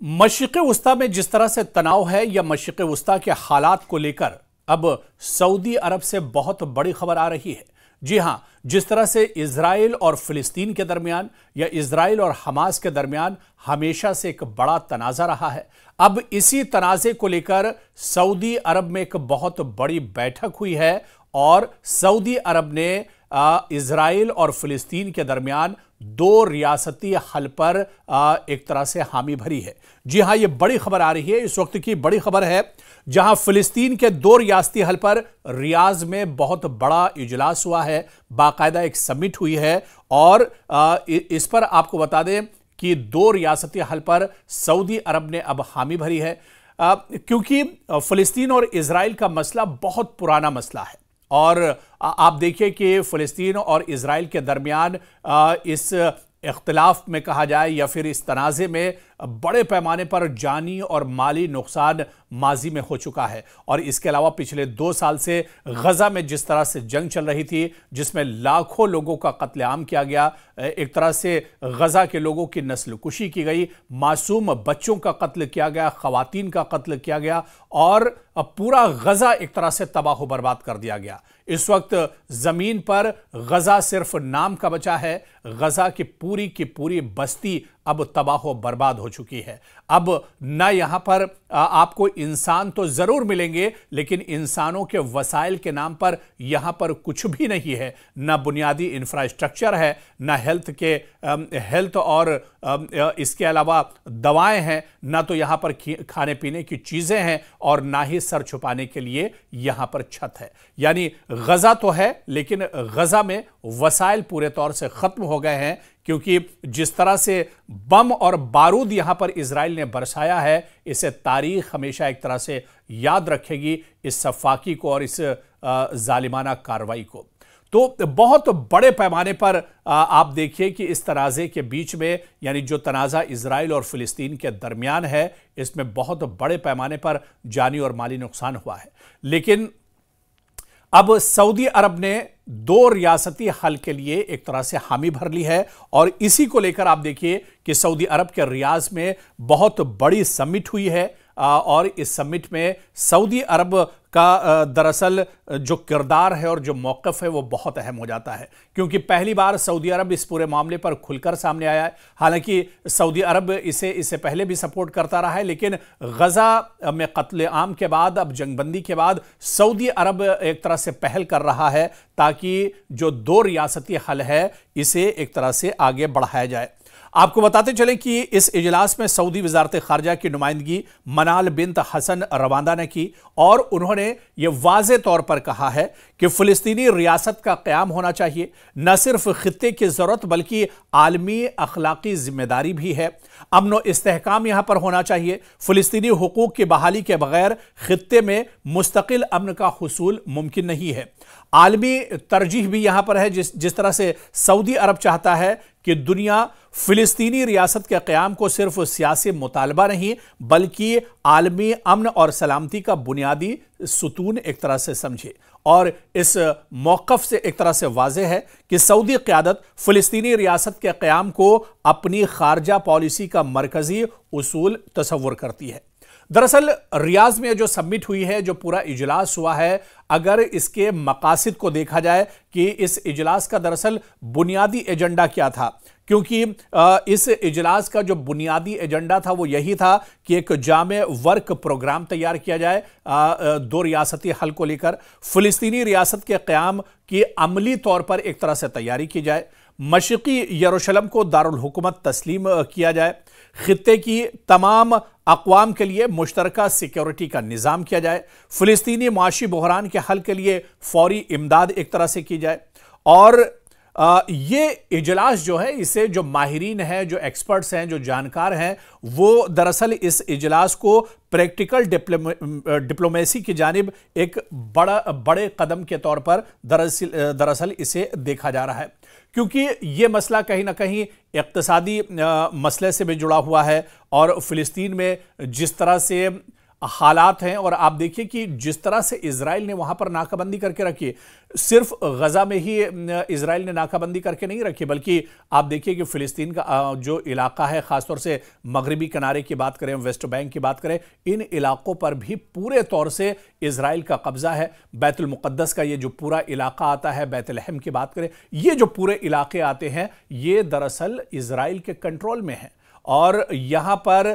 मशरिक़ वस्ता में जिस तरह से तनाव है या मशरिक़ वस्ता के हालात को लेकर अब सऊदी अरब से बहुत बड़ी खबर आ रही है। जी हां, जिस तरह से इजराइल और फिलिस्तीन के दरमियान या इजराइल और हमास के दरमियान हमेशा से एक बड़ा तनाज़ा रहा है, अब इसी तनाज़े को लेकर सऊदी अरब में एक बहुत बड़ी बैठक हुई है और सऊदी अरब ने इजराइल और फिलिस्तीन के दरमियान दो रियासती हल पर एक तरह से हामी भरी है। जी हां, यह बड़ी खबर आ रही है, इस वक्त की बड़ी खबर है, जहां फिलिस्तीन के दो रियासती हल पर रियाज में बहुत बड़ा इजलास हुआ है, बाकायदा एक समिट हुई है और इस पर आपको बता दें कि दो रियासती हल पर सऊदी अरब ने अब हामी भरी है, क्योंकि फिलिस्तीन और इजराइल का मसला बहुत पुराना मसला है और आप देखिए कि फिलिस्तीन और इजराइल के दरमियान इस इख्तिलाफ में कहा जाए या फिर इस तनाज़े में बड़े पैमाने पर जानी और माली नुकसान माजी में हो चुका है। और इसके अलावा पिछले 2 साल से गजा में जिस तरह से जंग चल रही थी, जिसमें लाखों लोगों का कत्लेआम किया गया, एक तरह से गजा के लोगों की नस्ल कुशी की गई, मासूम बच्चों का कत्ल किया गया, खवातीन का कत्ल किया गया और पूरा गजा एक तरह से तबाह बर्बाद कर दिया गया। इस वक्त जमीन पर गजा सिर्फ नाम का बचा है, गजा की पूरी बस्ती अब तबाह बर्बाद हो चुकी है। अब न यहां पर आपको इंसान तो जरूर मिलेंगे, लेकिन इंसानों के वसाइल के नाम पर यहां पर कुछ भी नहीं है। न बुनियादी इंफ्रास्ट्रक्चर है, न हेल्थ और इसके अलावा दवाएं हैं, न तो यहां पर खाने पीने की चीजें हैं और ना ही सर छुपाने के लिए यहां पर छत है। यानी गजा तो है, लेकिन गजा में वसाइल पूरे तौर से खत्म हो गए हैं, क्योंकि जिस तरह से बम और बारूद यहां पर इजराइल ने बरसाया है, इसे तारीख हमेशा एक तरह से याद रखेगी, इस सफाकी को और इस जालिमाना कार्रवाई को। तो बहुत बड़े पैमाने पर आप देखिए कि इस तनाज़े के बीच में, यानी जो तनाज़ा इजराइल और फिलिस्तीन के दरमियान है, इसमें बहुत बड़े पैमाने पर जानी और माली नुकसान हुआ है। लेकिन अब सऊदी अरब ने दो रियासती हल के लिए एक तरह से हामी भर ली है और इसी को लेकर आप देखिए कि सऊदी अरब के रियाज में बहुत बड़ी समिट हुई है और इस समिट में सऊदी अरब का दरअसल जो किरदार है और जो मौक़िफ़ है वो बहुत अहम हो जाता है, क्योंकि पहली बार सऊदी अरब इस पूरे मामले पर खुलकर सामने आया है। हालांकि सऊदी अरब इससे पहले भी सपोर्ट करता रहा है, लेकिन गजा में कत्लेआम के बाद, अब जंगबंदी के बाद सऊदी अरब एक तरह से पहल कर रहा है ताकि जो दो रियासती हल है इसे एक तरह से आगे बढ़ाया जाए। आपको बताते चलें कि इस इजलास में सऊदी वजारत खारजा की नुमाइंदगी मनाल बिन्त हसन रवांदा ने की और उन्होंने यह वाज़े तौर पर कहा है कि फ़िलिस्तीनी रियासत का क़याम होना चाहिए, न सिर्फ खित्ते की ज़रूरत बल्कि आलमी अखलाकी जिम्मेदारी भी है। अमन व इस्तेहकाम यहाँ पर होना चाहिए। फ़िलिस्तीनी हुकूक की बहाली के बगैर खित्ते में मुस्तकिल अमन का हुसूल मुमकिन नहीं है। आलमी तरजीह भी यहाँ पर है, जिस तरह से सऊदी अरब चाहता है कि दुनिया फ़िलिस्तीनी रियासत के क़याम को सिर्फ सियासी मुतालबा नहीं बल्कि आलमी अमन और सलामती का बुनियादी सुतून एक तरह से समझे। और इस मौक़िफ़ से एक तरह से वाज़ेह है कि सऊदी क़यादत फ़िलिस्तीनी रियासत के क़याम को अपनी खारजा पॉलिसी का मरकज़ी उसूल तस्वुर करती है। दरअसल रियाज में जो समिट हुई है, जो पूरा इजलास हुआ है, अगर इसके मकासद को देखा जाए कि इस इजलास का दरअसल बुनियादी एजेंडा क्या था, क्योंकि इस इजलास का जो बुनियादी एजेंडा था वो यही था कि एक जामे वर्क प्रोग्राम तैयार किया जाए दो रियासती हल को लेकर, फ़िलिस्तीनी रियासत के क़याम की अमली तौर पर एक तरह से तैयारी की जाए, मशरिक़ी यरूशलेम को दारुल हुकूमत तस्लीम किया जाए, खित्ते की तमाम अक़वाम के लिए मुश्तरका सिक्योरिटी का निज़ाम किया जाए, फ़िलिस्तीनी माशी बहरान के हल के लिए फ़ौरी इमदाद एक तरह से की जाए। और ये इजलास जो है, इसे जो माहिरीन हैं, जो एक्सपर्ट्स हैं, जो जानकार हैं, वो दरअसल इस इजलास को प्रैक्टिकल डिप्लोमेसी की जानिब एक बड़े कदम के तौर पर दरअसल इसे देखा जा रहा है, क्योंकि ये मसला कहीं ना कहीं इक़्तिसादी मसले से भी जुड़ा हुआ है और फ़िलिस्तीन में जिस तरह से हालात हैं। और आप देखिए कि जिस तरह से इजराइल ने वहां पर नाकाबंदी करके रखी, सिर्फ गजा में ही इजराइल ने नाकाबंदी करके नहीं रखी, बल्कि आप देखिए कि फिलिस्तीन का जो इलाका है, खासतौर से मगरिबी किनारे की बात करें, वेस्ट बैंक की बात करें, इन इलाकों पर भी पूरे तौर से इजराइल का कब्जा है। बैतुल मुकद्दस का ये जो पूरा इलाका आता है, बैतलहम की बात करें, ये जो पूरे इलाके आते हैं, ये दरअसल इजराइल के कंट्रोल में है। और यहां पर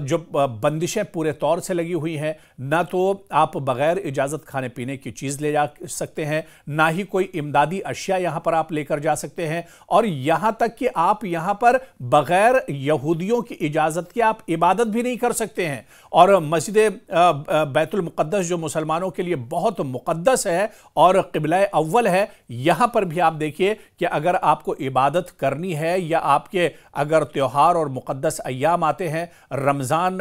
जो बंदिशें पूरे तौर से लगी हुई हैं, ना तो आप बगैर इजाजत खाने पीने की चीज ले जा सकते हैं, ना ही कोई इमदादी अशिया यहां पर आप लेकर जा सकते हैं, और यहां तक कि आप यहां पर बगैर यहूदियों की इजाजत के आप इबादत भी नहीं कर सकते हैं। और मस्जिद बैतुल मुकद्दस जो मुसलमानों के लिए बहुत मुकद्दस है और क़िबला अव्वल है, यहां पर भी आप देखिए कि अगर आपको इबादत करनी है या आपके अगर त्योहार और मुकद्दस अय्याम आते हैं, रमज़ान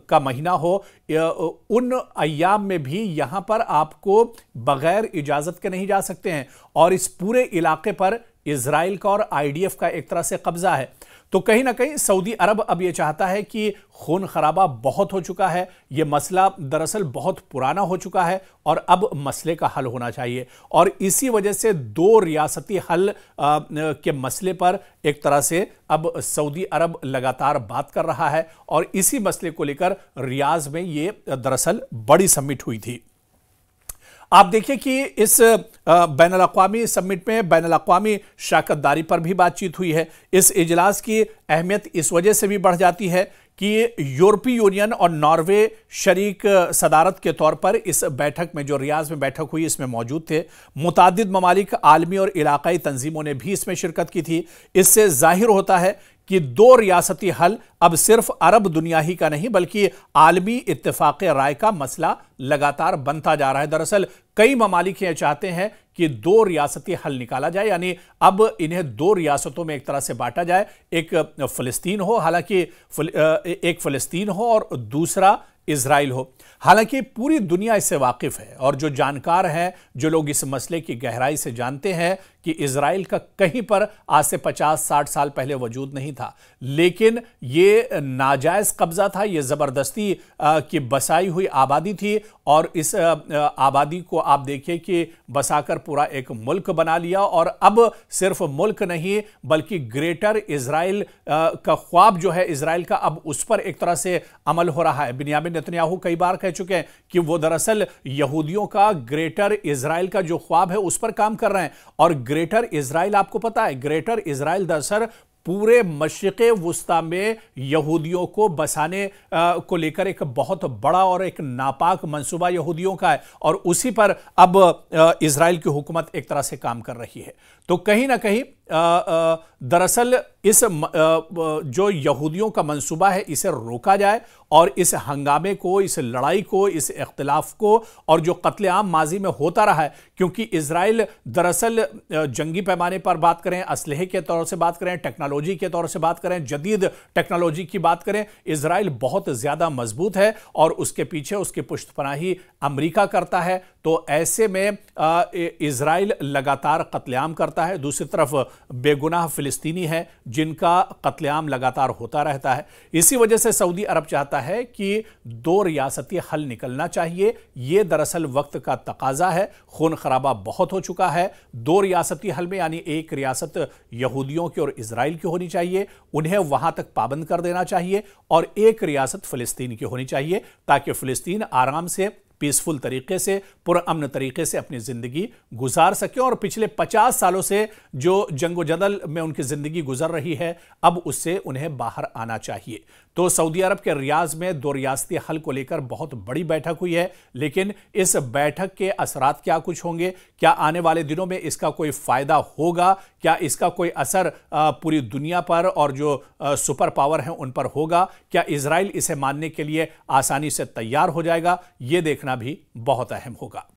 का महीना हो, उन अय्याम में भी यहां पर आपको बगैर इजाज़त के नहीं जा सकते हैं। और इस पूरे इलाके पर इजराइल का और आईडीएफ का एक तरह से कब्जा है। तो कहीं ना कहीं सऊदी अरब अब यह चाहता है कि खून खराबा बहुत हो चुका है, यह मसला दरअसल बहुत पुराना हो चुका है और अब मसले का हल होना चाहिए। और इसी वजह से दो रियासती हल के मसले पर एक तरह से अब सऊदी अरब लगातार बात कर रहा है, और इसी मसले को लेकर रियाज में यह दरअसल बड़ी समिट हुई थी। आप देखिए कि इस बैनुल-अक़वामी समिट में बैनुल-अक़वामी शराकतदारी पर भी बातचीत हुई है। इस इजलास की अहमियत इस वजह से भी बढ़ जाती है कि यूरोपीय यूनियन और नॉर्वे शरीक सदारत के तौर पर इस बैठक में, जो रियाज में बैठक हुई, इसमें मौजूद थे। मुतादिद ममालिक, आलमी और इलाकाई तंजीमों ने भी इसमें शिरकत की थी। इससे जाहिर होता है कि दो रियासती हल अब सिर्फ अरब दुनिया ही का नहीं, बल्कि आलमी इत्तेफाक राय का मसला लगातार बनता जा रहा है। दरअसल कई ममालिक ये चाहते हैं कि दो रियासती हल निकाला जाए, यानी अब इन्हें दो रियासतों में एक तरह से बांटा जाए। एक फिलिस्तीन हो, हालांकि एक फिलिस्तीन हो और दूसरा इजराइल हो। हालांकि पूरी दुनिया इससे वाकिफ है, और जो जानकार हैं, जो लोग इस मसले की गहराई से जानते हैं कि इजराइल का कहीं पर आज से 50-60 साल पहले वजूद नहीं था, लेकिन ये नाजायज कब्जा था, ये जबरदस्ती की बसाई हुई आबादी थी। और इस आबादी को आप देखिए कि बसाकर पूरा एक मुल्क बना लिया, और अब सिर्फ मुल्क नहीं बल्कि ग्रेटर इजराइल का ख्वाब जो है इजराइल का, अब उस पर एक तरह से अमल हो रहा है। बिन्यामिन नेतन्याहू कई बार कह चुके हैं कि वो दरअसल यहूदियों का ग्रेटर इजराइल का जो ख्वाब है उस पर काम कर रहे हैं। और ग्रेटर इजराइल, आपको पता है, ग्रेटर इजराइल दरअसल पूरे मशरिक़े वुस्ता में यहूदियों को बसाने को लेकर एक बहुत बड़ा और एक नापाक मंसूबा यहूदियों का है, और उसी पर अब इजराइल की हुकूमत एक तरह से काम कर रही है। तो कहीं ना कहीं दरअसल इस जो यहूदियों का मंसूबा है, इसे रोका जाए, और इस हंगामे को, इस लड़ाई को, इस इख्तिलाफ को, और जो कत्लेआम माजी में होता रहा है, क्योंकि इजराइल दरअसल जंगी पैमाने पर बात करें, असलहे के तौर से बात करें, टेक्नोलॉजी के तौर से बात करें, जदीद टेक्नोलॉजी की बात करें, इजराइल बहुत ज्यादा मजबूत है, और उसके पीछे उसकी पुश्तपनाही अमेरिका करता है। तो ऐसे में इजराइल लगातार कत्लेआम करता है, दूसरी तरफ बेगुनाह फिलिस्तीनी है जिनका कत्लेआम लगातार होता रहता है। इसी वजह से सऊदी अरब चाहता है कि दो रियासती हल निकलना चाहिए। यह दरअसल वक्त का तकाजा है, खून खराबा बहुत हो चुका है। दो रियासती हल में, यानी एक रियासत यहूदियों की और इजराइल की होनी चाहिए, उन्हें वहां तक पाबंद कर देना चाहिए, और एक रियासत फिलिस्तीन की होनी चाहिए, ताकि फिलिस्तीन आराम से, पीसफुल तरीके से, पुरअमन तरीके से अपनी जिंदगी गुजार सके। और पिछले 50 सालों से जो जंगो जदल में उनकी जिंदगी गुजर रही है, अब उससे उन्हें बाहर आना चाहिए। तो सऊदी अरब के रियाज में दो रियासती हल को लेकर बहुत बड़ी बैठक हुई है, लेकिन इस बैठक के असरात क्या कुछ होंगे, क्या आने वाले दिनों में इसका कोई फायदा होगा, क्या इसका कोई असर पूरी दुनिया पर और जो सुपर पावर हैं उन पर होगा, क्या इजराइल इसे मानने के लिए आसानी से तैयार हो जाएगा, यह देखना भी बहुत अहम होगा।